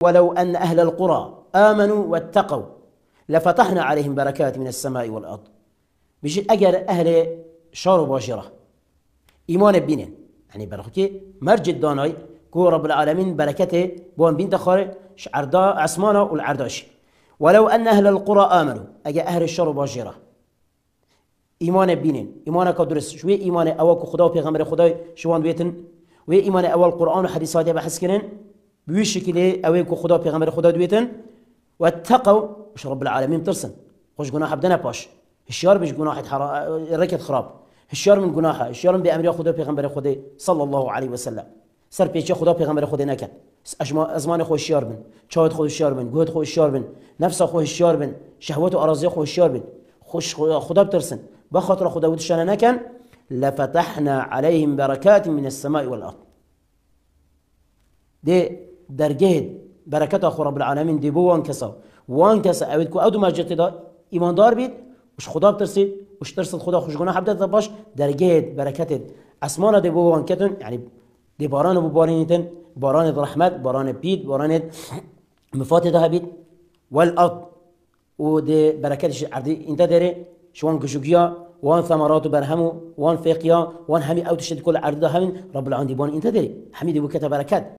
ولو أن أهل القرى آمنوا واتقوا لفتحنا عليهم بركات من السماء والأرض. بيجي أجر أهل شار باجرة إيمان بينن يعني بركتي مرجد داناي كو رب العالمين بركته بون بنت خارج عردا عسمانه والعرداش. ولو أن أهل القرى آمنوا أجا أهل الشر باجرة إيمان بينن إيمان كدرس شوي إيمان أول خدا وبيغمر خدا شوان بيتن وإيمان أول القرآن وحديثات بحث كنن بوشكله أول خدا وبيغمر خدا دويتن واتقوا مش رب العالمين ترسن خوش جناح بدنا باش الشار مش جناح ركض خراب الشار من جناحه الشار من بأمر خدا وبيغمر خدا صلى الله عليه وسلم سر پیچه خدا پیغمبر خدا نکرد ازمان خو هوشیار بن چاوت خو هوشیار بن گوت خو هوشیار بن نفس خو هوشیار بن شهوت و اراضی خو هوشیار بن خوش خدا بترسن بخاطر خدا ودشان نکن لفتحنا عليهم بركات من السماء والارض. دي درجه بركات اخو رب العالمين دي بوان كسا اوید کو ادو ماجت دا ایمان دار بید وش خدا بترسید وش ترسد خدا خوش گناه حبدت باش درجه بركات اسمان دي بوان كتن يعني دي باران ببارينتن باران رحمت باران بيد باران مفاتيح هبيت والأرض ودي بركاتش عردي انت داري شوان كشوكيا وان ثمرات برهمو وان فيقيا وان همي او تشد كل عرض همين رب العالمين دي بان انت داري حميد بو كتب بركات.